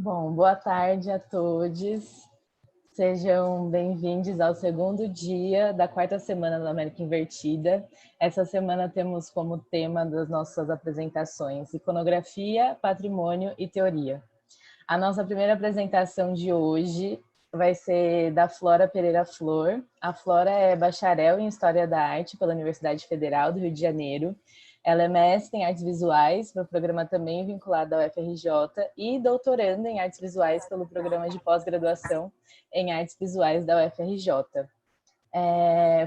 Bom, boa tarde a todos. Sejam bem-vindos ao segundo dia da quarta semana da América Invertida. Essa semana temos como tema das nossas apresentações Iconografia, Patrimônio e Teoria. A nossa primeira apresentação de hoje vai ser da Flora Pereira Flor. A Flora é bacharel em História da Arte pela Universidade Federal do Rio de Janeiro. Ela é mestre em artes visuais pelo programa também vinculado ao UFRJ e doutoranda em artes visuais pelo programa de pós-graduação em artes visuais da UFRJ.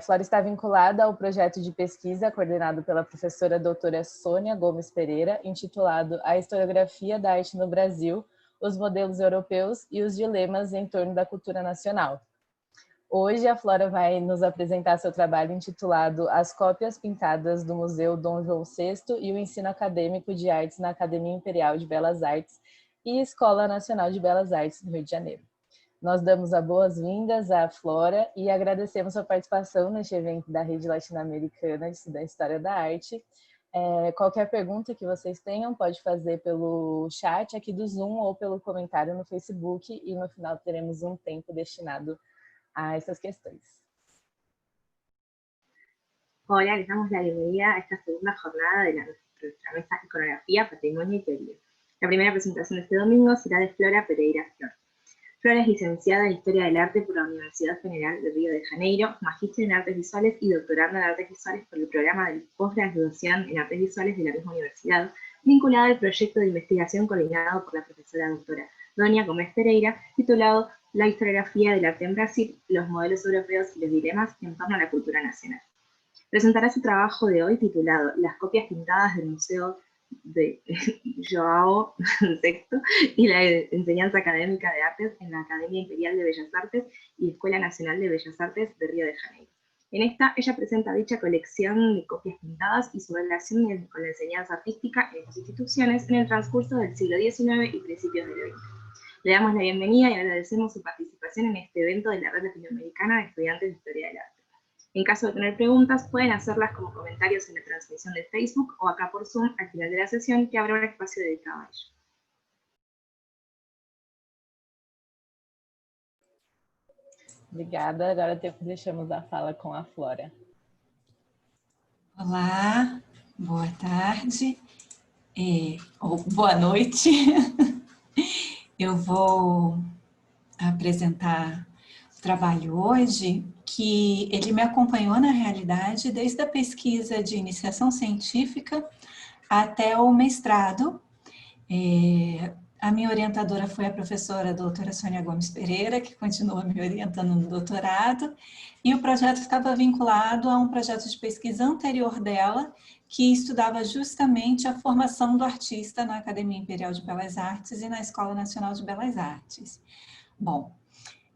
Flora está vinculada ao projeto de pesquisa coordenado pela professora doutora Sônia Gomes Pereira, intitulado A Historiografia da Arte no Brasil, os modelos europeus e os dilemas em torno da cultura nacional. Hoje a Flora vai nos apresentar seu trabalho intitulado As Cópias Pintadas do Museu Dom João VI e o Ensino Acadêmico de Artes na Academia Imperial de Belas Artes e Escola Nacional de Belas Artes do Rio de Janeiro. Nós damos as boas-vindas à Flora e agradecemos a participação neste evento da Rede Latino-Americana de Estudantes de História da Arte. Qualquer pergunta que vocês tenham, pode fazer pelo chat aqui do Zoom ou pelo comentário no Facebook e no final teremos um tempo destinado a estas questões. Hola, les damos la bienvenida a esta segunda jornada de nuestra mesa Iconografía, Patrimonio y Teoría. La primera presentación de este domingo será de Flora Pereira Flor. Flora es licenciada en Historia del Arte por la Universidad Federal de Río de Janeiro, magíster en Artes Visuales y doctoranda en Artes Visuales por el programa de posgraduación en Artes Visuales de la misma universidad, vinculada al proyecto de investigación coordinado por la profesora doctora Doña Gómez Pereira, titulado La historiografía del arte en Brasil, los modelos europeos y los dilemas en torno a la cultura nacional. Presentará su trabajo de hoy titulado Las copias pintadas del Museo de João VI y la enseñanza académica de artes en la Academia Imperial de Bellas Artes y Escuela Nacional de Bellas Artes de Río de Janeiro. En esta, ella presenta dicha colección de copias pintadas y su relación con la enseñanza artística en estas instituciones en el transcurso del siglo XIX y principios del XX. Le damos la bienvenida y agradecemos su participación en este evento de la Red Latinoamericana de Estudiantes de Historia del Arte. En caso de tener preguntas, pueden hacerlas como comentarios en la transmisión de Facebook o acá por Zoom al final de la sesión, que habrá un espacio dedicado a ello. Obrigada. Agora deixamos a fala com a Flora. Olá, boa tarde, ou boa noite. Eu vou apresentar o trabalho hoje, que ele me acompanhou na realidade desde a pesquisa de iniciação científica até o mestrado. A minha orientadora foi a professora doutora Sônia Gomes Pereira, que continua me orientando no doutorado, e o projeto estava vinculado a um projeto de pesquisa anterior dela, que estudava justamente a formação do artista na Academia Imperial de Belas Artes e na Escola Nacional de Belas Artes. Bom,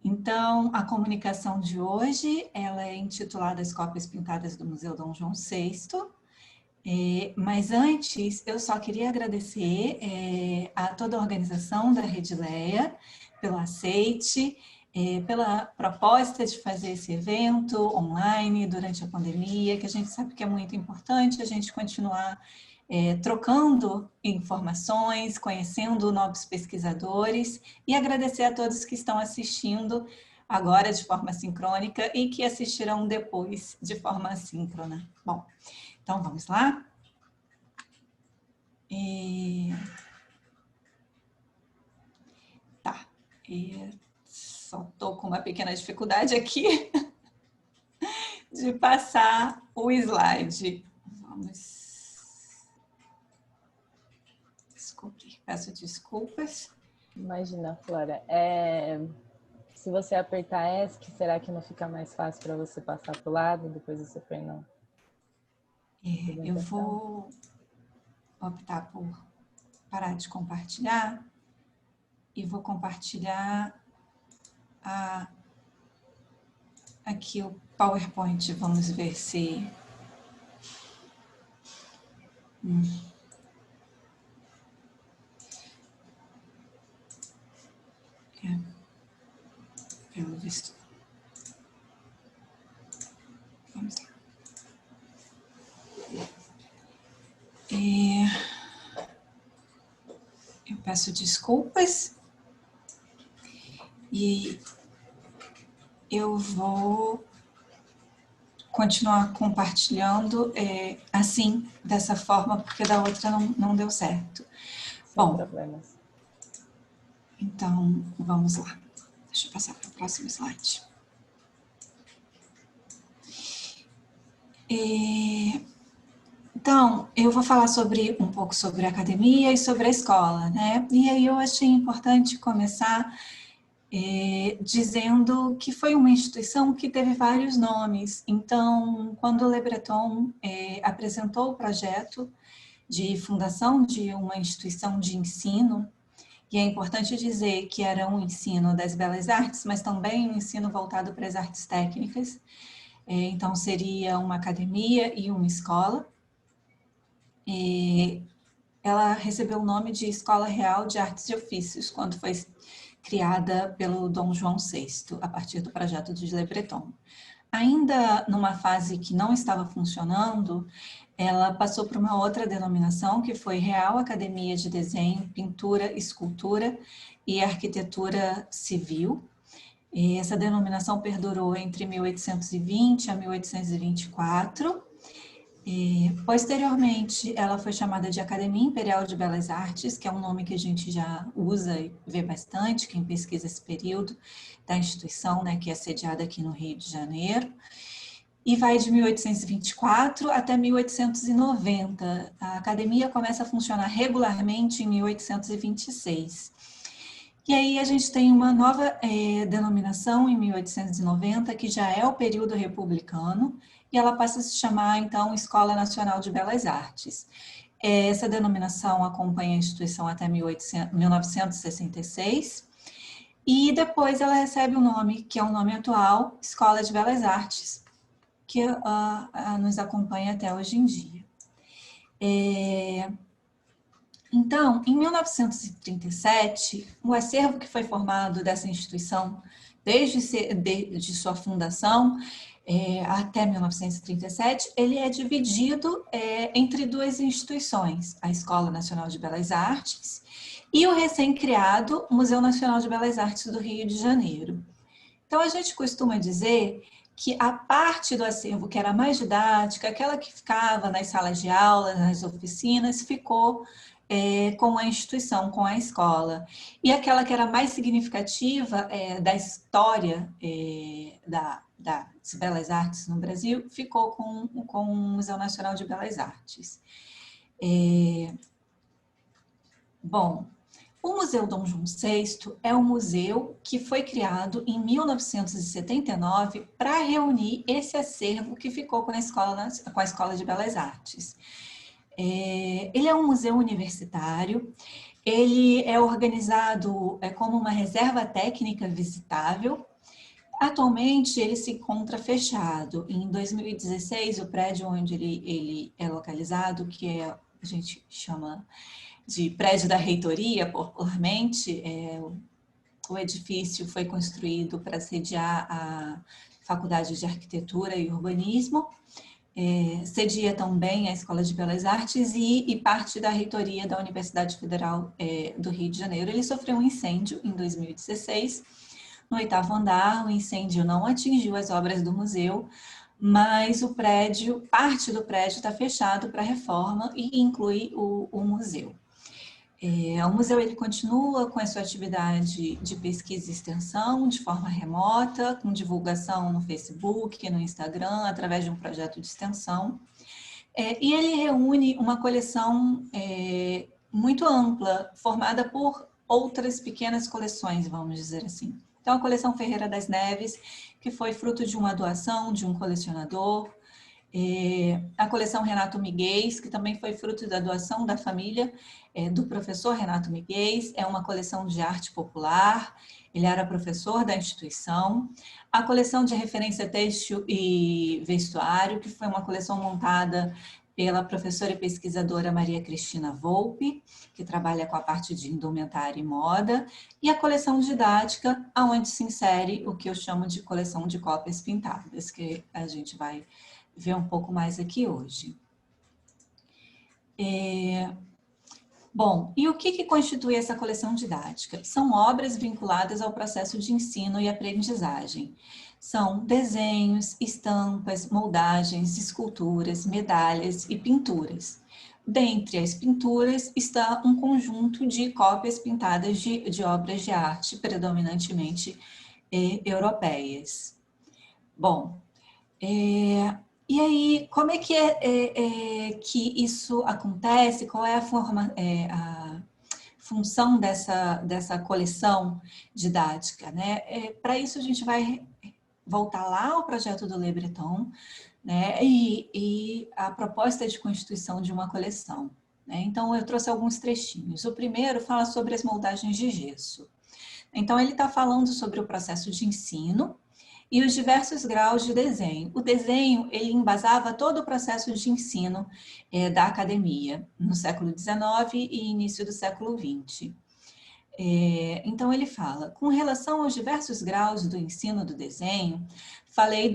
então, a comunicação de hoje, ela é intitulada As Cópias Pintadas do Museu Dom João VI, mas antes, eu só queria agradecer a toda a organização da Rede Leia pelo aceite, pela proposta de fazer esse evento online durante a pandemia, que a gente sabe que é muito importante a gente continuar trocando informações, conhecendo novos pesquisadores, e agradecer a todos que estão assistindo agora de forma sincrônica e que assistirão depois de forma assíncrona. Bom, então vamos lá? Tá, só estou com uma pequena dificuldade aqui de passar o slide. Vamos descobrir, peço desculpas. Imagina, Flora. Se você apertar ESC, será que não fica mais fácil para você passar para o lado, depois você põe não? Eu vou optar por parar de compartilhar e vou compartilhar aqui o PowerPoint. Vamos ver se... Pelo visto. Vamos lá. Eu peço desculpas E eu vou continuar compartilhando assim, dessa forma, porque da outra não deu certo. Sem problemas. Então, vamos lá. Deixa eu passar para o próximo slide. Então, eu vou falar um pouco sobre a academia e sobre a escola, né? E aí eu achei importante começar dizendo que foi uma instituição que teve vários nomes. Então, quando o Le Breton apresentou o projeto de fundação de uma instituição de ensino, e é importante dizer que era um ensino das belas artes, mas também um ensino voltado para as artes técnicas. Então, seria uma academia e uma escola. Ela recebeu o nome de Escola Real de Artes e Ofícios, quando foi criada pelo Dom João VI, a partir do projeto de Le Breton. Ainda numa fase que não estava funcionando, ela passou por uma outra denominação, que foi Real Academia de Desenho, Pintura, Escultura e Arquitetura Civil. E essa denominação perdurou entre 1820 a 1824. Posteriormente, ela foi chamada de Academia Imperial de Belas Artes, que é um nome que a gente já usa e vê bastante, quem pesquisa esse período da instituição, né, que é sediada aqui no Rio de Janeiro. E vai de 1824 até 1890. A academia começa a funcionar regularmente em 1826. E aí a gente tem uma nova denominação em 1890, que já é o período republicano, e ela passa a se chamar, então, Escola Nacional de Belas Artes. Essa denominação acompanha a instituição até 1966, e depois ela recebe o nome, que é o nome atual, Escola de Belas Artes, que nos acompanha até hoje em dia. Então, em 1937, o acervo que foi formado dessa instituição, desde sua fundação até 1937, ele é dividido entre duas instituições, a Escola Nacional de Belas Artes e o recém-criado Museu Nacional de Belas Artes do Rio de Janeiro. Então, a gente costuma dizer que a parte do acervo que era mais didática, aquela que ficava nas salas de aula, nas oficinas, ficou com a instituição, com a escola. E aquela que era mais significativa da história das Belas Artes no Brasil, ficou com o Museu Nacional de Belas Artes. Bom, o Museu Dom João VI é um museu que foi criado em 1979 para reunir esse acervo que ficou com a Escola de Belas Artes. Ele é um museu universitário, ele é organizado como uma reserva técnica visitável. Atualmente, ele se encontra fechado. Em 2016, o prédio onde ele é localizado, que a gente chama de prédio da reitoria, popularmente, o edifício foi construído para sediar a Faculdade de Arquitetura e Urbanismo, cedia também a Escola de Belas Artes e parte da reitoria da Universidade Federal do Rio de Janeiro. Ele sofreu um incêndio em 2016, no 8º andar. O incêndio não atingiu as obras do museu, mas parte do prédio está fechado para reforma e inclui o museu. O museu ele continua com a sua atividade de pesquisa e extensão de forma remota, com divulgação no Facebook, no Instagram, através de um projeto de extensão. E ele reúne uma coleção muito ampla, formada por outras pequenas coleções, vamos dizer assim. Então, a coleção Ferreira das Neves, que foi fruto de uma doação de um colecionador, a coleção Renato Miguez, que também foi fruto da doação da família do professor Renato Miguez, é uma coleção de arte popular, ele era professor da instituição. A coleção de referência têxtil e vestuário, que foi uma coleção montada pela professora e pesquisadora Maria Cristina Volpe, que trabalha com a parte de indumentária e moda, e a coleção didática, onde se insere o que eu chamo de coleção de cópias pintadas, que a gente vai ver um pouco mais aqui hoje. Bom, e o que constitui essa coleção didática? São obras vinculadas ao processo de ensino e aprendizagem. São desenhos, estampas, moldagens, esculturas, medalhas e pinturas. Dentre as pinturas está um conjunto de cópias pintadas de obras de arte, predominantemente europeias. Bom, e aí, como é que isso acontece? Qual é a função dessa coleção didática, né? Para isso, a gente vai voltar lá ao projeto do Le Breton, né? E a proposta de constituição de uma coleção, né? Então, eu trouxe alguns trechinhos. O primeiro fala sobre as moldagens de gesso. Então, ele está falando sobre o processo de ensino e os diversos graus de desenho. O desenho, ele embasava todo o processo de ensino da academia, no século XIX e início do século XX. Então, ele fala, com relação aos diversos graus do ensino do desenho, falei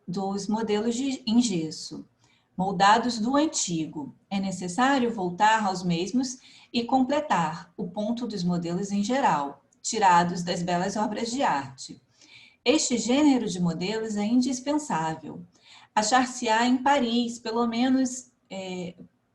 dos modelos em gesso, moldados do antigo. É necessário voltar aos mesmos e completar o ponto dos modelos em geral, tirados das belas obras de arte. Este gênero de modelos é indispensável. Achar-se-á em Paris, pelo menos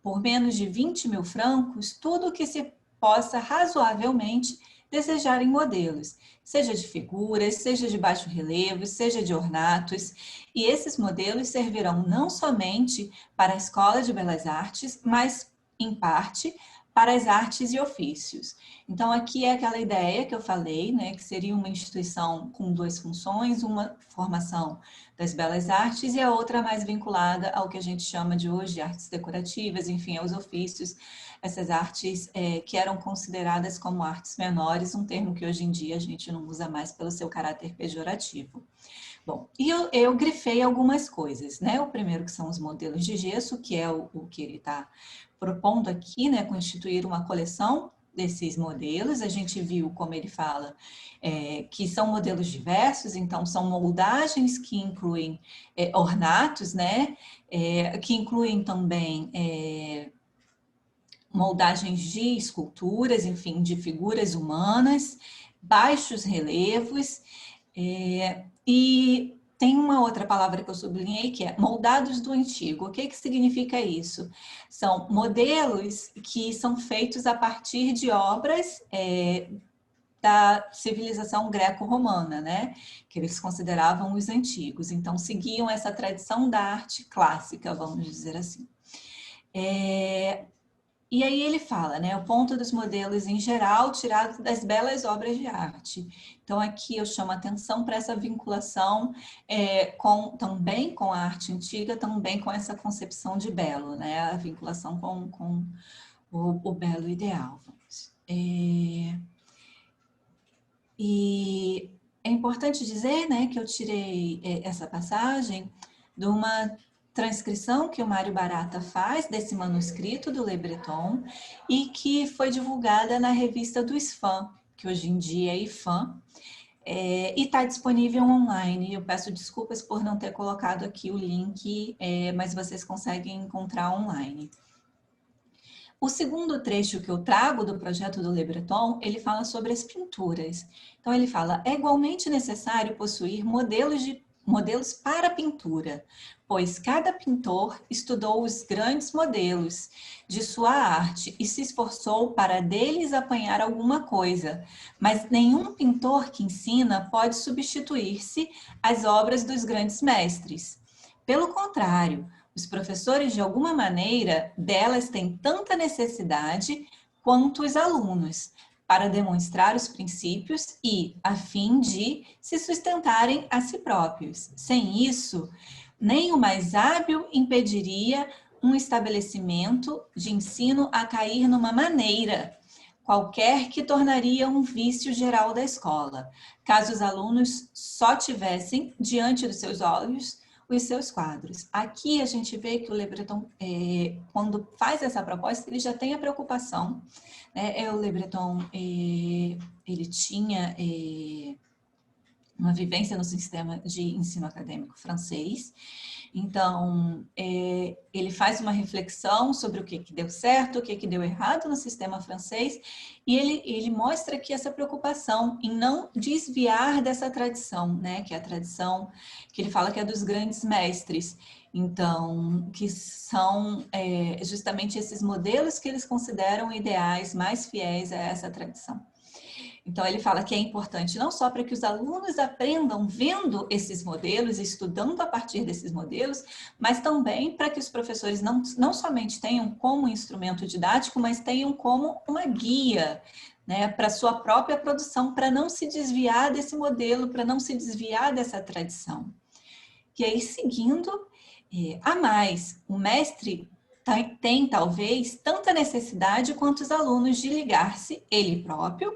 por menos de 20 mil francos, tudo o que se possa razoavelmente desejar em modelos, seja de figuras, seja de baixo relevo, seja de ornatos, e esses modelos servirão não somente para a Escola de Belas Artes, mas, em parte, para as artes e ofícios. Então, aqui é aquela ideia que eu falei, né, que seria uma instituição com duas funções, uma formação das belas artes e a outra mais vinculada ao que a gente chama de hoje artes decorativas, enfim, aos ofícios, essas artes que eram consideradas como artes menores, um termo que hoje em dia a gente não usa mais pelo seu caráter pejorativo. Bom, e eu grifei algumas coisas, né? O primeiro que são os modelos de gesso, que é o que ele está propondo aqui, né? Constituir uma coleção desses modelos. A gente viu, como ele fala, que são modelos diversos, então são moldagens que incluem ornatos, né? Que incluem também moldagens de esculturas, enfim, de figuras humanas, baixos relevos, e tem uma outra palavra que eu sublinhei, que é moldados do antigo. O que significa isso? São modelos que são feitos a partir de obras da civilização greco-romana, né? Que eles consideravam os antigos. Então, seguiam essa tradição da arte clássica, vamos dizer assim. E aí ele fala, né, o ponto dos modelos em geral tirado das belas obras de arte. Então aqui eu chamo a atenção para essa vinculação também com a arte antiga, também com essa concepção de belo, né, a vinculação com o belo ideal. E é importante dizer, né, que eu tirei essa passagem de uma transcrição que o Mário Barata faz desse manuscrito do Le Breton e que foi divulgada na revista do ISFAM, que hoje em dia é IFAM, e está disponível online. Eu peço desculpas por não ter colocado aqui o link, mas vocês conseguem encontrar online. O segundo trecho que eu trago do projeto do Le Breton, ele fala sobre as pinturas. Então, ele fala, é igualmente necessário possuir modelos para pintura, pois cada pintor estudou os grandes modelos de sua arte e se esforçou para deles apanhar alguma coisa, mas nenhum pintor que ensina pode substituir-se às obras dos grandes mestres. Pelo contrário, os professores, de alguma maneira, delas têm tanta necessidade quanto os alunos, para demonstrar os princípios e, a fim de se sustentarem a si próprios. Sem isso, nem o mais hábil impediria um estabelecimento de ensino a cair numa maneira qualquer que tornaria um vício geral da escola, caso os alunos só tivessem diante dos seus olhos os seus quadros. Aqui a gente vê que o Le Breton, quando faz essa proposta, ele já tem a preocupação, né? O Le Breton, ele tinha uma vivência no sistema de ensino acadêmico francês. Então, ele faz uma reflexão sobre o que deu certo, o que deu errado no sistema francês, e ele mostra que essa preocupação em não desviar dessa tradição, né, que é a tradição que ele fala que é dos grandes mestres. Então, que são justamente esses modelos que eles consideram ideais, mais fiéis a essa tradição. Então, ele fala que é importante não só para que os alunos aprendam vendo esses modelos, estudando a partir desses modelos, mas também para que os professores não somente tenham como instrumento didático, mas tenham como uma guia, né, para a sua própria produção, para não se desviar desse modelo, para não se desviar dessa tradição. E aí, seguindo a mais, o mestre tem, talvez, tanta necessidade quanto os alunos de ligar-se, ele próprio,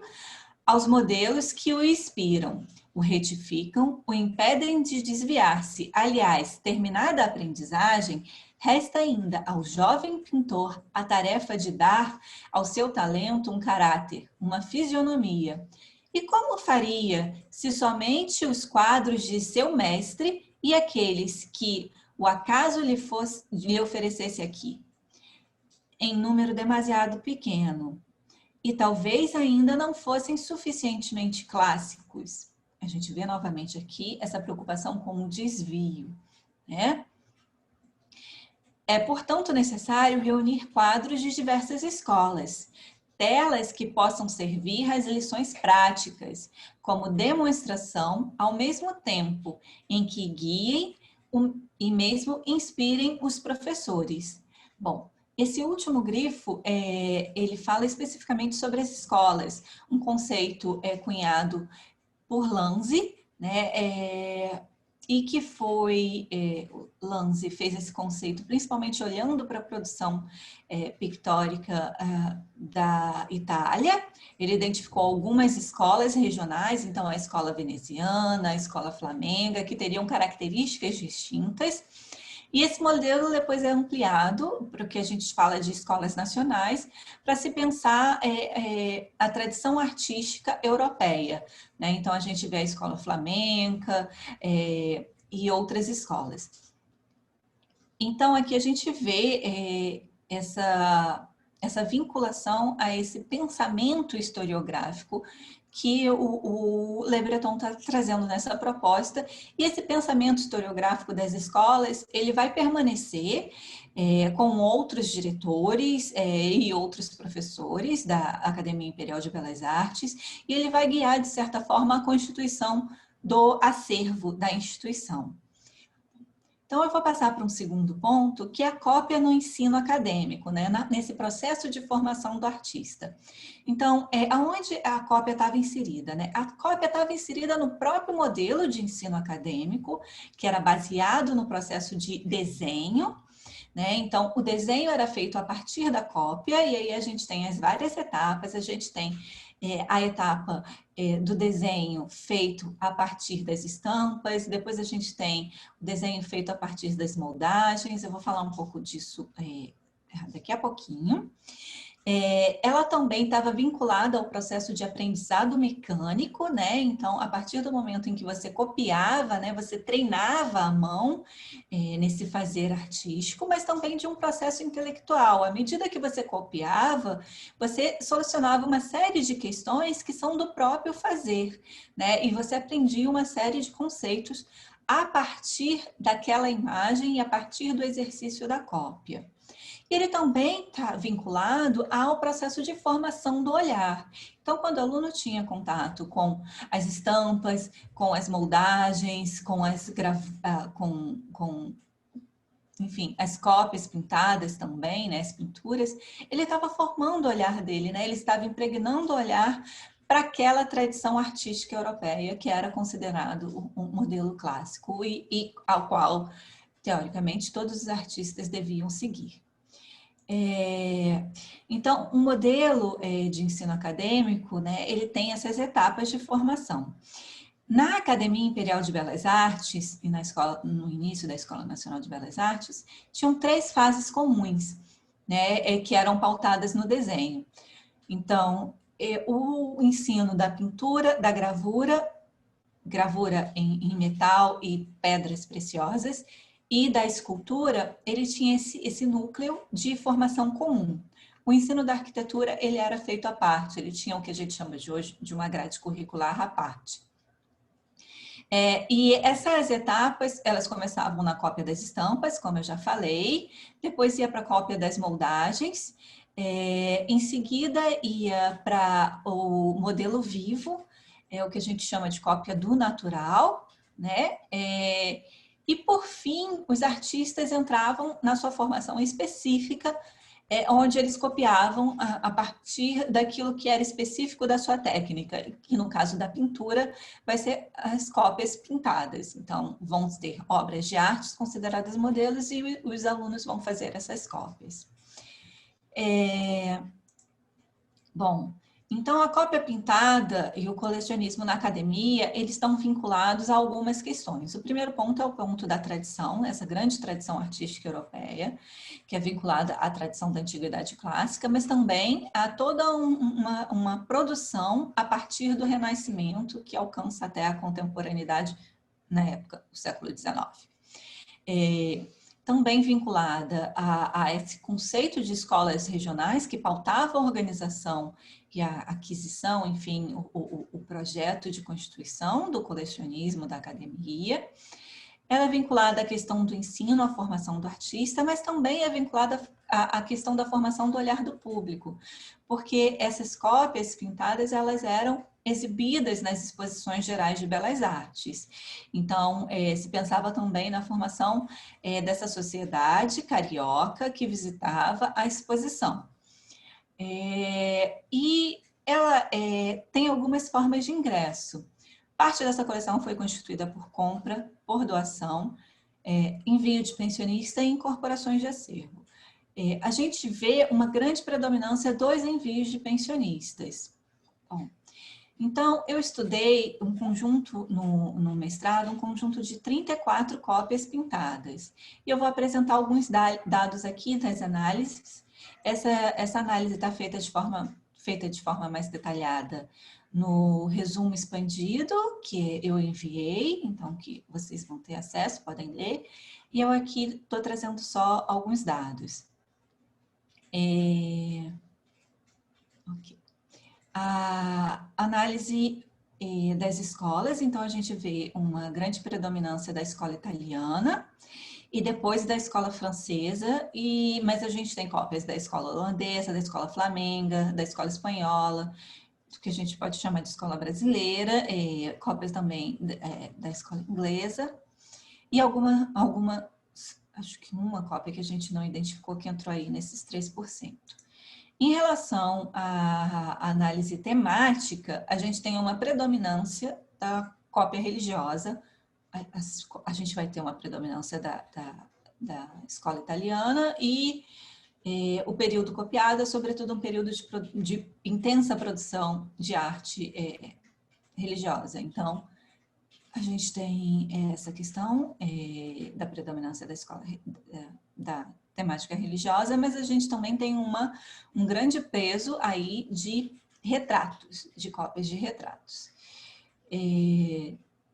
aos modelos que o inspiram, o retificam, o impedem de desviar-se. Aliás, terminada a aprendizagem, resta ainda ao jovem pintor a tarefa de dar ao seu talento um caráter, uma fisionomia. E como faria se somente os quadros de seu mestre e aqueles que o acaso lhe oferecesse aqui, em número demasiado pequeno, e talvez ainda não fossem suficientemente clássicos? A gente vê novamente aqui essa preocupação com o desvio, né? É, portanto, necessário reunir quadros de diversas escolas, telas que possam servir às lições práticas, como demonstração, ao mesmo tempo em que guiem e mesmo inspirem os professores. Bom, esse último grifo, ele fala especificamente sobre as escolas, um conceito cunhado por Lanzi, né, e que Lanzi fez esse conceito principalmente olhando para a produção pictórica da Itália. Ele identificou algumas escolas regionais, então a escola veneziana, a escola flamenga, que teriam características distintas. E esse modelo depois é ampliado para o que a gente fala de escolas nacionais, para se pensar a tradição artística europeia, né? Então, a gente vê a escola flamenca e outras escolas. Então, aqui a gente vê essa vinculação a esse pensamento historiográfico que o Le Breton está trazendo nessa proposta, e esse pensamento historiográfico das escolas, ele vai permanecer com outros diretores e outros professores da Academia Imperial de Belas Artes, e ele vai guiar, de certa forma, a constituição do acervo da instituição. Então, eu vou passar para um segundo ponto, que é a cópia no ensino acadêmico, né? Nesse processo de formação do artista. Então, aonde a cópia estava inserida, né? A cópia estava inserida no próprio modelo de ensino acadêmico, que era baseado no processo de desenho, né? Então, o desenho era feito a partir da cópia, e aí a gente tem as várias etapas, a gente tem a etapa do desenho feito a partir das estampas, depois a gente tem o desenho feito a partir das moldagens, eu vou falar um pouco disso daqui a pouquinho. Ela também estava vinculada ao processo de aprendizado mecânico, né? Então, a partir do momento em que você copiava, né, você treinava a mão nesse fazer artístico, mas também de um processo intelectual. À medida que você copiava, você solucionava uma série de questões que são do próprio fazer, né? E você aprendia uma série de conceitos a partir daquela imagem e a partir do exercício da cópia. Ele também está vinculado ao processo de formação do olhar. Então, quando o aluno tinha contato com as estampas, com as moldagens, com enfim, as cópias pintadas também, né, as pinturas, ele estava formando o olhar dele, né? Ele estava impregnando o olhar para aquela tradição artística europeia que era considerado um modelo clássico e ao qual, teoricamente, todos os artistas deviam seguir. Então, um modelo de ensino acadêmico, né, ele tem essas etapas de formação. Na Academia Imperial de Belas Artes e no início da Escola Nacional de Belas Artes, tinham 3 fases comuns, né, que eram pautadas no desenho. Então, o ensino da pintura, da gravura gravura em metal e pedras preciosas, e da escultura, ele tinha esse núcleo de formação comum. O ensino da arquitetura, ele era feito à parte, ele tinha o que a gente chama de hoje de uma grade curricular à parte. E essas etapas, elas começavam na cópia das estampas, como eu já falei, depois ia para a cópia das moldagens, em seguida ia para o modelo vivo, o que a gente chama de cópia do natural, né? E por fim, os artistas entravam na sua formação específica, onde eles copiavam a partir daquilo que era específico da sua técnica, que no caso da pintura vai ser as cópias pintadas. Então, vão ter obras de arte consideradas modelos e os alunos vão fazer essas cópias. Bom, então a cópia pintada e o colecionismo na academia, eles estão vinculados a algumas questões. O primeiro ponto é o ponto da tradição, essa grande tradição artística europeia, que é vinculada à tradição da antiguidade clássica, mas também a toda uma produção a partir do Renascimento, que alcança até a contemporaneidade na época do século XIX. Também vinculada a esse conceito de escolas regionais que pautava a organização e a aquisição, enfim, o projeto de constituição do colecionismo da academia. Ela é vinculada à questão do ensino, à formação do artista, mas também é vinculada à questão da formação do olhar do público, porque essas cópias pintadas, elas eram exibidas nas exposições gerais de belas artes. Então, se pensava também na formação dessa sociedade carioca que visitava a exposição. E ela tem algumas formas de ingresso. Parte dessa coleção foi constituída por compra, por doação, envio de pensionista e incorporações de acervo. A gente vê uma grande predominância dos envios de pensionistas. Bom, então, eu estudei um conjunto, no mestrado, um conjunto de 34 cópias pintadas. E eu vou apresentar alguns dados aqui das análises. Essa análise está feita de forma mais detalhada no resumo expandido que eu enviei, então que vocês vão ter acesso, podem ler. E eu aqui estou trazendo só alguns dados. Ok. A análise das escolas, então a gente vê uma grande predominância da escola italiana e depois da escola francesa, mas a gente tem cópias da escola holandesa, da escola flamenga, da escola espanhola, que a gente pode chamar de escola brasileira, cópias também da escola inglesa e acho que uma cópia que a gente não identificou que entrou aí nesses 3%. Em relação à análise temática, a gente tem uma predominância da cópia religiosa, a gente vai ter uma predominância da escola italiana e o período copiado é sobretudo um período de intensa produção de arte religiosa. Então, a gente tem essa questão da predominância da escola da temática religiosa, mas a gente também tem um grande peso aí de retratos, de cópias de retratos.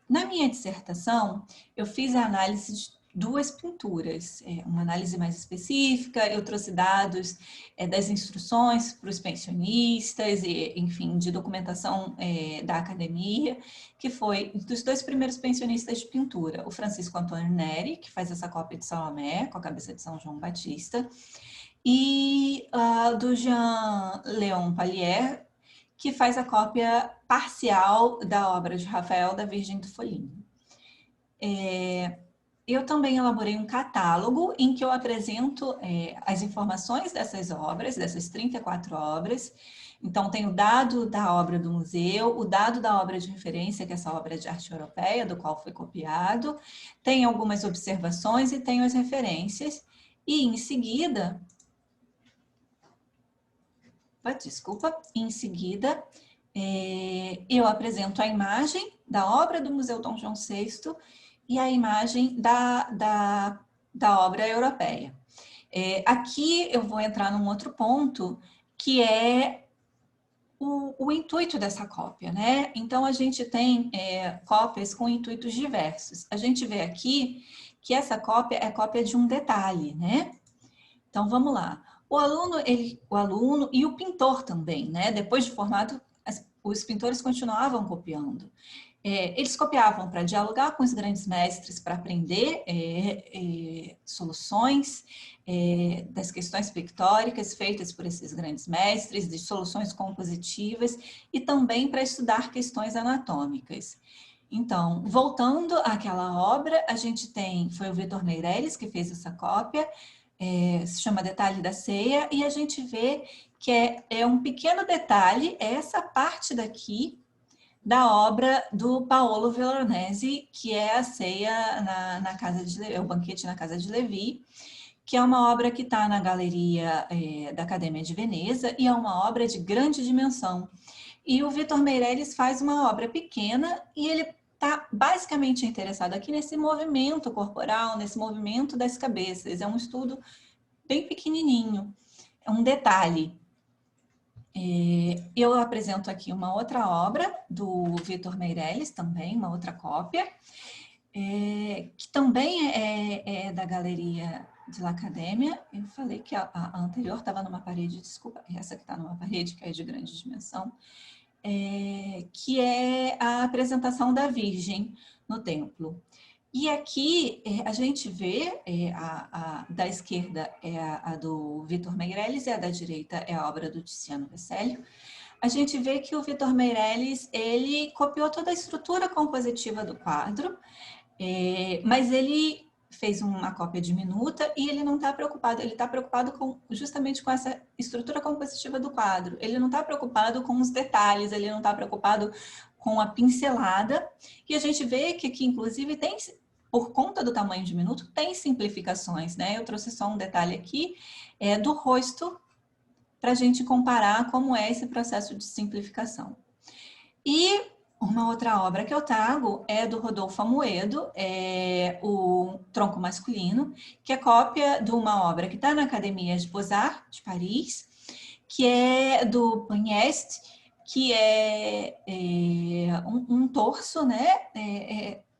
Na minha dissertação, eu fiz a análise de 2 pinturas, uma análise mais específica, eu trouxe dados das instruções para os pensionistas, enfim, de documentação da academia, que foi dos 2 primeiros pensionistas de pintura, o Francisco Antônio Neri, que faz essa cópia de Salomé, com a cabeça de São João Batista, e do Jean-Léon Pallier, que faz a cópia parcial da obra de Rafael da Virgem do Foligno. Eu também elaborei um catálogo em que eu apresento as informações dessas obras, dessas 34 obras. Então, tem o dado da obra do museu, o dado da obra de referência, que é essa obra de arte europeia, do qual foi copiado, tem algumas observações e tenho as referências. E, em seguida, eu apresento a imagem da obra do Museu Dom João VI e a imagem da obra europeia. Aqui eu vou entrar num outro ponto, que é o intuito dessa cópia, né? Então, a gente tem cópias com intuitos diversos. A gente vê aqui que essa cópia é cópia de um detalhe, né? Então, vamos lá. O aluno e o pintor também, né? Depois de formado, os pintores continuavam copiando. Eles copiavam para dialogar com os grandes mestres, para aprender soluções das questões pictóricas feitas por esses grandes mestres, de soluções compositivas e também para estudar questões anatômicas. Então, voltando àquela obra, a gente foi o Vitor Meirelles que fez essa cópia, se chama Detalhe da Ceia, e a gente vê que é um pequeno detalhe, essa parte daqui, da obra do Paolo Veronese, que é a ceia na casa de Levi, o banquete na casa de Levi, que é uma obra que está na galeria da Academia de Veneza e é uma obra de grande dimensão. E o Vitor Meirelles faz uma obra pequena e ele está basicamente interessado aqui nesse movimento corporal, nesse movimento das cabeças. É um estudo bem pequenininho, é um detalhe. Eu apresento aqui uma outra obra do Vitor Meirelles, também, uma outra cópia, que também é da Galeria de La Academia. Eu falei que a anterior estava numa parede, desculpa, essa que está numa parede, que é de grande dimensão, que é a apresentação da Virgem no templo. E aqui a gente vê, da esquerda é a do Vitor Meirelles e a da direita é a obra do Tiziano Vecellio. A gente vê que o Vitor Meirelles, ele copiou toda a estrutura compositiva do quadro, mas ele fez uma cópia diminuta e ele não está preocupado, ele está preocupado justamente com essa estrutura compositiva do quadro. Ele não está preocupado com os detalhes, ele não está preocupado com a pincelada, e a gente vê que aqui, inclusive, tem, por conta do tamanho diminuto, tem simplificações, né? Eu trouxe só um detalhe aqui do rosto, para a gente comparar como é esse processo de simplificação. E uma outra obra que eu trago é do Rodolfo Amoedo, o Tronco Masculino, que é cópia de uma obra que está na Academia de Beaux-Arts de Paris, que é do Pagnest, que é um torso, né?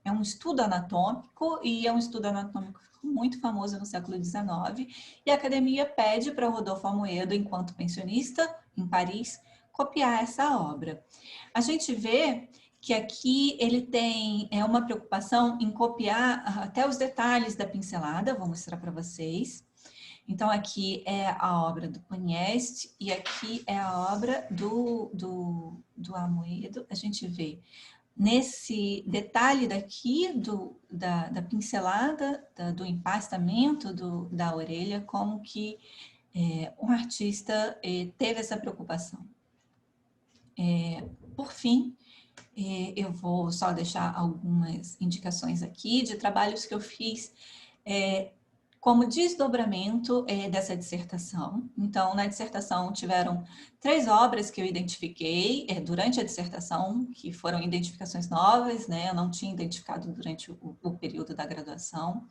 É um estudo anatômico, e é um estudo anatômico muito famoso no século XIX, e a Academia pede para Rodolfo Amoedo, enquanto pensionista em Paris, copiar essa obra. A gente vê que aqui ele tem uma preocupação em copiar até os detalhes da pincelada, vou mostrar para vocês. Então, aqui é a obra do Pagnest e aqui é a obra do Amoedo. A gente vê nesse detalhe daqui da pincelada, do empastamento da orelha, como que um artista teve essa preocupação. Por fim, eu vou só deixar algumas indicações aqui de trabalhos que eu fiz como desdobramento dessa dissertação. Então, na dissertação tiveram 3 obras que eu identifiquei durante a dissertação, que foram identificações novas, né? Eu não tinha identificado durante o período da graduação.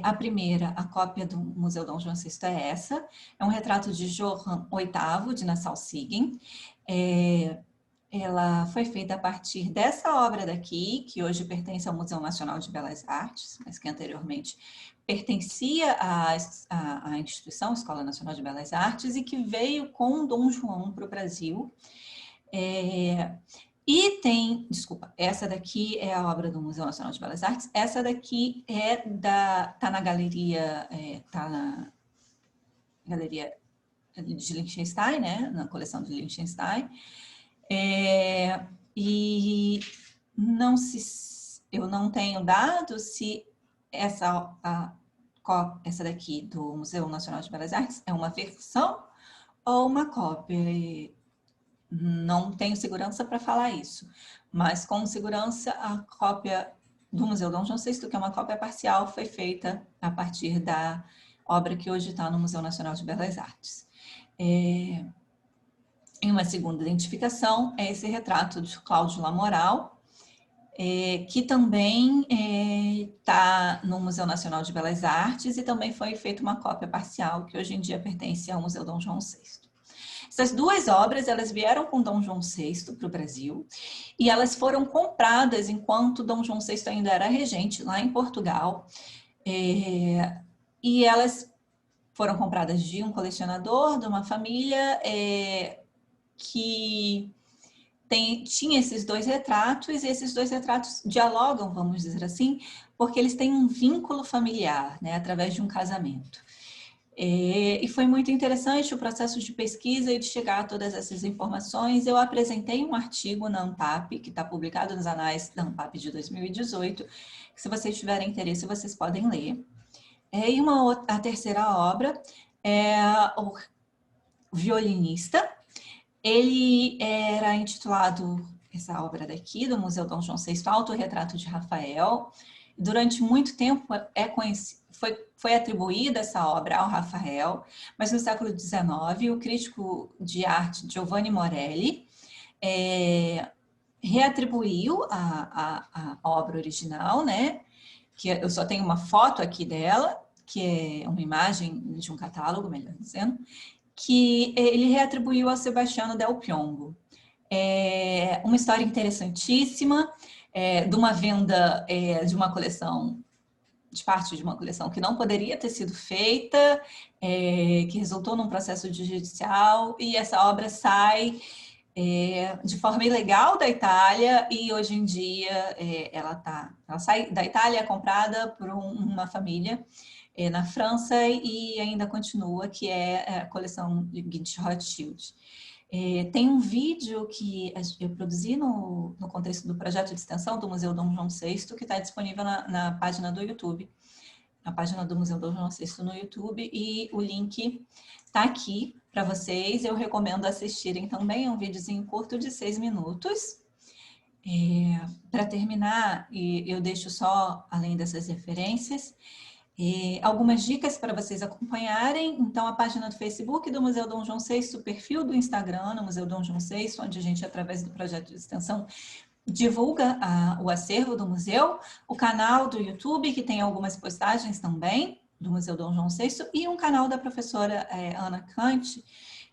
A primeira, a cópia do Museu Dom João VI é essa. É um retrato de Johann VIII, de Nassau-Siegen. Ela foi feita a partir dessa obra daqui, que hoje pertence ao Museu Nacional de Belas Artes, mas que anteriormente pertencia à instituição, Escola Nacional de Belas Artes, e que veio com Dom João para o Brasil. E tem, desculpa, essa daqui é a obra do Museu Nacional de Belas Artes, essa daqui tá na galeria, tá na galeria de Liechtenstein, né, na coleção de Liechtenstein, e eu não tenho dados se essa daqui do Museu Nacional de Belas Artes é uma versão ou uma cópia. Não tenho segurança para falar isso, mas com segurança a cópia do Museu Dom João VI, que é uma cópia parcial, foi feita a partir da obra que hoje está no Museu Nacional de Belas Artes. E uma segunda identificação é esse retrato de Cláudio Lamoral, que também está no Museu Nacional de Belas Artes e também foi feita uma cópia parcial, que hoje em dia pertence ao Museu Dom João VI. Essas duas obras, elas vieram com Dom João VI para o Brasil e elas foram compradas enquanto Dom João VI ainda era regente lá em Portugal. E elas foram compradas de um colecionador, de uma família que tinha esses dois retratos, e esses dois retratos dialogam, vamos dizer assim, porque eles têm um vínculo familiar, né, através de um casamento. E foi muito interessante o processo de pesquisa e de chegar a todas essas informações. Eu apresentei um artigo na ANPAP, que está publicado nos anais da ANPAP de 2018, que se vocês tiverem interesse, vocês podem ler. E a terceira obra é o Violinista. Ele era intitulado, essa obra daqui, do Museu Dom João VI, Autorretrato de Rafael. Durante muito tempo foi atribuída essa obra ao Rafael, mas no século XIX, o crítico de arte Giovanni Morelli reatribuiu a obra original, né? Que eu só tenho uma foto aqui dela, que é uma imagem de um catálogo, melhor dizendo, que ele reatribuiu a Sebastiano Del Piombo. Uma história interessantíssima, de uma venda de uma coleção, de parte de uma coleção que não poderia ter sido feita, que resultou num processo judicial, e essa obra sai de forma ilegal da Itália, e hoje em dia ela sai da Itália, é comprada por uma família na França e ainda continua, que é a coleção de Guinness Rothschild. Tem um vídeo que eu produzi no contexto do projeto de extensão do Museu Dom João VI, que está disponível na página do YouTube, na página do Museu Dom João VI no YouTube, e o link está aqui para vocês. Eu recomendo assistirem também, é um videozinho curto de 6 minutos. Para terminar, eu deixo só, além dessas referências, algumas dicas para vocês acompanharem. Então, a página do Facebook do Museu Dom João VI, o perfil do Instagram, no Museu Dom João VI, onde a gente, através do projeto de extensão, divulga o acervo do museu, o canal do YouTube, que tem algumas postagens também, do Museu Dom João VI, e um canal da professora Ana Kant.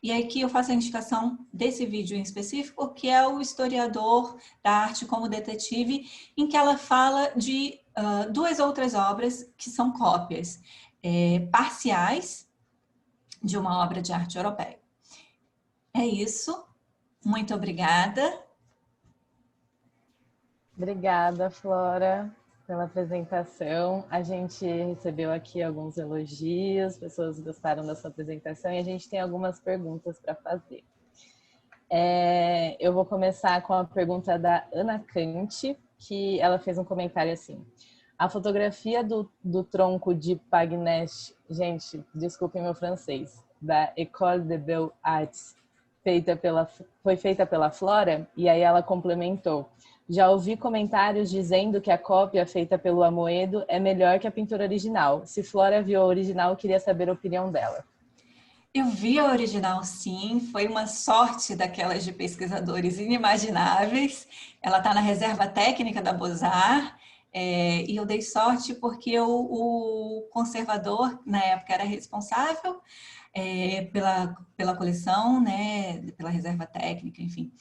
E aqui eu faço a indicação desse vídeo em específico, que é o Historiador da Arte como Detetive, em que ela fala de duas outras obras que são cópias parciais de uma obra de arte europeia. É isso. Muito obrigada. Obrigada, Flora, pela apresentação. A gente recebeu aqui alguns elogios, pessoas gostaram da sua apresentação e a gente tem algumas perguntas para fazer. Eu vou começar com a pergunta da Ana Kant, que ela fez um comentário assim: a fotografia do tronco de Pagnès, gente, desculpem meu francês, da École des Beaux-Arts, foi feita pela Flora? E aí ela complementou: já ouvi comentários dizendo que a cópia feita pelo Amoedo é melhor que a pintura original. Se Flora viu a original, eu queria saber a opinião dela. Eu vi a original, sim. Foi uma sorte daquelas de pesquisadores inimagináveis. Ela está na reserva técnica da Beaux-Arts, e eu dei sorte porque o conservador, na época, era responsável pela coleção, né, pela reserva técnica, enfim.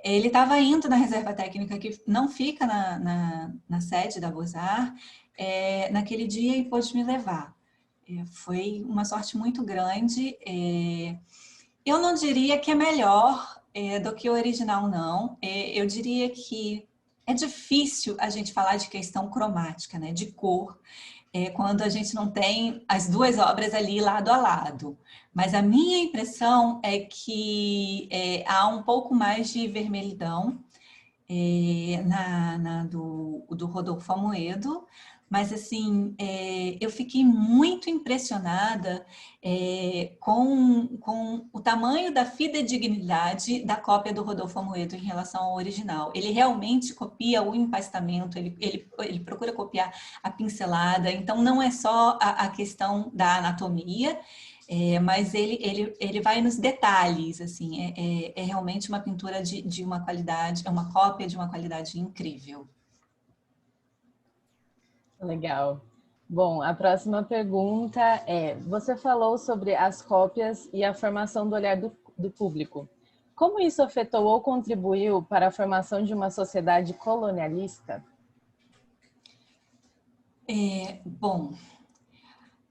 Ele estava indo na reserva técnica, que não fica na sede da Beaux-Arts, naquele dia, e pôde me levar. Foi uma sorte muito grande. Eu não diria que é melhor do que o original, não. Eu diria que é difícil a gente falar de questão cromática, né, de cor, quando a gente não tem as duas obras ali lado a lado. Mas a minha impressão é que há um pouco mais de vermelhidão do Rodolfo Amoedo, mas assim, eu fiquei muito impressionada com o tamanho da fidedignidade da cópia do Rodolfo Amoedo em relação ao original. Ele realmente copia o empastamento, ele procura copiar a pincelada, então não é só a questão da anatomia, mas ele vai nos detalhes, assim, é realmente uma pintura de uma qualidade, é uma cópia de uma qualidade incrível. Legal. Bom, a próxima pergunta é: você falou sobre as cópias e a formação do olhar do público. Como isso afetou ou contribuiu para a formação de uma sociedade colonialista? Bom,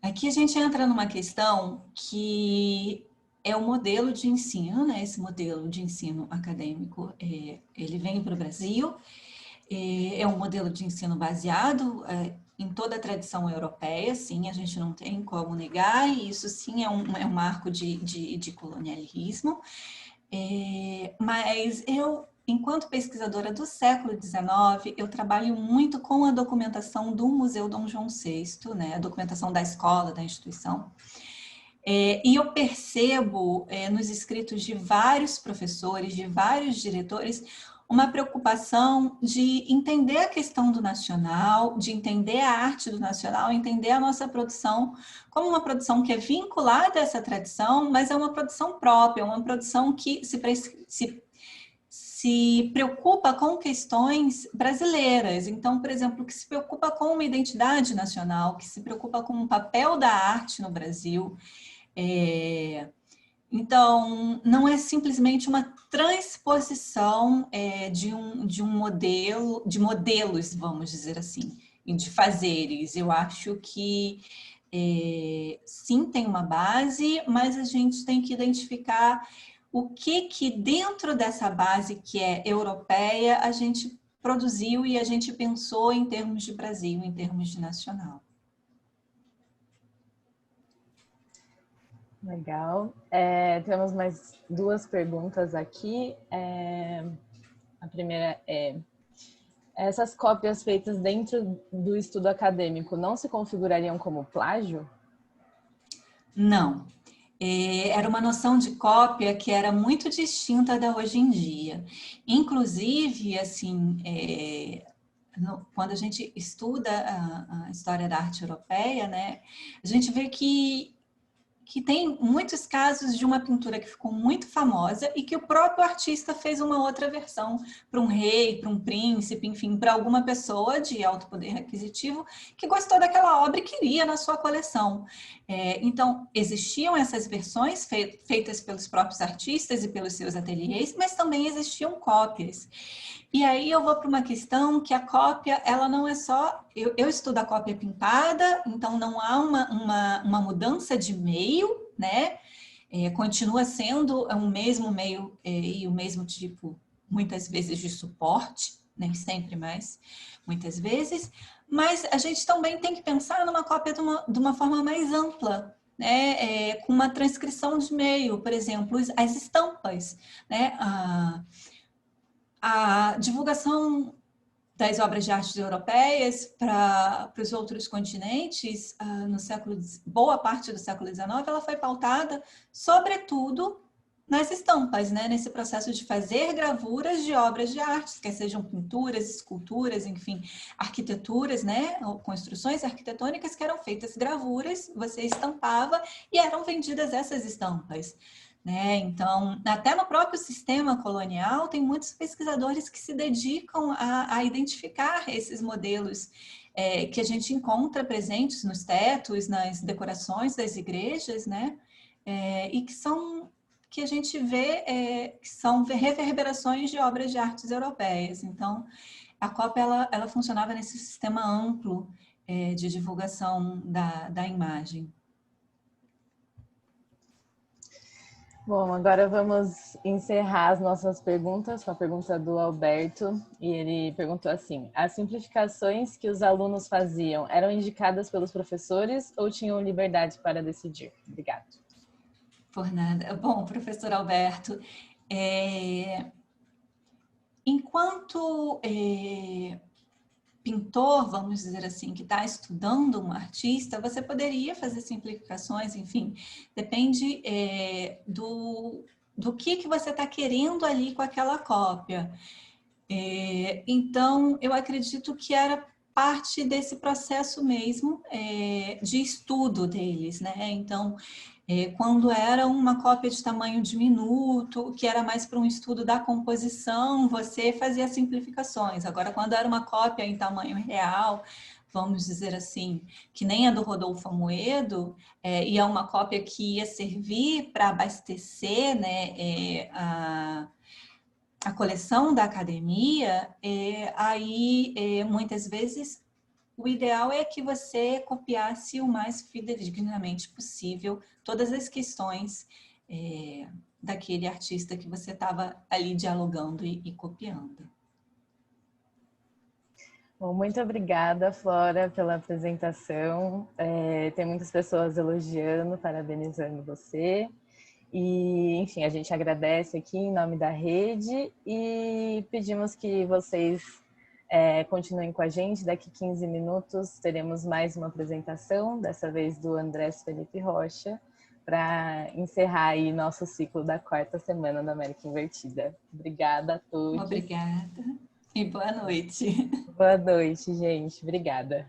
aqui a gente entra numa questão que é o modelo de ensino, né? Esse modelo de ensino acadêmico, ele vem para o Brasil, é um modelo de ensino baseado em toda a tradição europeia, sim, a gente não tem como negar, e isso sim é um marco de colonialismo, mas eu, enquanto pesquisadora do século XIX, eu trabalho muito com a documentação do Museu Dom João VI, né? A documentação da escola, da instituição. E eu percebo nos escritos de vários professores, de vários diretores, uma preocupação de entender a questão do nacional, de entender a arte do nacional, entender a nossa produção como uma produção que é vinculada a essa tradição, mas é uma produção própria, uma produção que se preocupa com questões brasileiras. Então, por exemplo, que se preocupa com uma identidade nacional, que se preocupa com o papel da arte no Brasil. Então, não é simplesmente uma transposição de um modelo, de modelos, vamos dizer assim, e de fazeres. Eu acho que sim, tem uma base, mas a gente tem que identificar o que dentro dessa base que é europeia a gente produziu e a gente pensou em termos de Brasil, em termos de nacional. Legal. Temos mais duas perguntas aqui. A primeira é: essas cópias feitas dentro do estudo acadêmico não se configurariam como plágio? Não. Era uma noção de cópia que era muito distinta da hoje em dia. Inclusive, assim, quando a gente estuda a história da arte europeia, né, a gente vê que tem muitos casos de uma pintura que ficou muito famosa e que o próprio artista fez uma outra versão para um rei, para um príncipe, enfim, para alguma pessoa de alto poder aquisitivo que gostou daquela obra e queria na sua coleção. Então, existiam essas versões feitas pelos próprios artistas e pelos seus ateliês, mas também existiam cópias. E aí eu vou para uma questão que a cópia, ela não é só... Eu estudo a cópia pintada, então não há uma mudança de meio, né? Continua sendo o mesmo meio e o mesmo tipo, muitas vezes, de suporte, nem sempre, mas muitas vezes. Mas a gente também tem que pensar numa cópia de uma forma mais ampla, né? Com uma transcrição de meio, por exemplo, as estampas, né? A divulgação das obras de arte europeias para os outros continentes, boa parte do século XIX, ela foi pautada, sobretudo, nas estampas, né? Nesse processo de fazer gravuras de obras de arte, quer sejam pinturas, esculturas, enfim, arquiteturas, né? Construções arquitetônicas que eram feitas gravuras, você estampava e eram vendidas essas estampas. Né? Então, até no próprio sistema colonial, tem muitos pesquisadores que se dedicam a identificar esses modelos que a gente encontra presentes nos tetos, nas decorações das igrejas, né? E que a gente vê que são reverberações de obras de artes europeias. Então, a cópia ela funcionava nesse sistema amplo de divulgação da imagem. Bom, agora vamos encerrar as nossas perguntas com a pergunta do Alberto. E ele perguntou assim: as simplificações que os alunos faziam eram indicadas pelos professores ou tinham liberdade para decidir? Obrigada. Por nada. Bom, professor Alberto, enquanto pintor, vamos dizer assim, que está estudando um artista, você poderia fazer simplificações, enfim, depende do que você está querendo ali com aquela cópia. Então, eu acredito que era parte desse processo mesmo de estudo deles, né? Então, quando era uma cópia de tamanho diminuto, que era mais para um estudo da composição, você fazia simplificações. Agora, quando era uma cópia em tamanho real, vamos dizer assim, que nem a do Rodolfo Amoedo, e é uma cópia que ia servir para abastecer, né, a coleção da academia, aí muitas vezes o ideal é que você copiasse o mais fidedignamente possível todas as questões daquele artista que você estava ali dialogando e copiando. Bom, muito obrigada, Flora, pela apresentação. Tem muitas pessoas elogiando, parabenizando você. E, enfim, a gente agradece aqui em nome da rede e pedimos que vocês continuem com a gente. Daqui 15 minutos teremos mais uma apresentação, dessa vez do Andrés Felipe Rocha, para encerrar aí nosso ciclo da quarta semana da América Invertida. Obrigada a todos. Obrigada e boa noite. Boa noite, gente. Obrigada.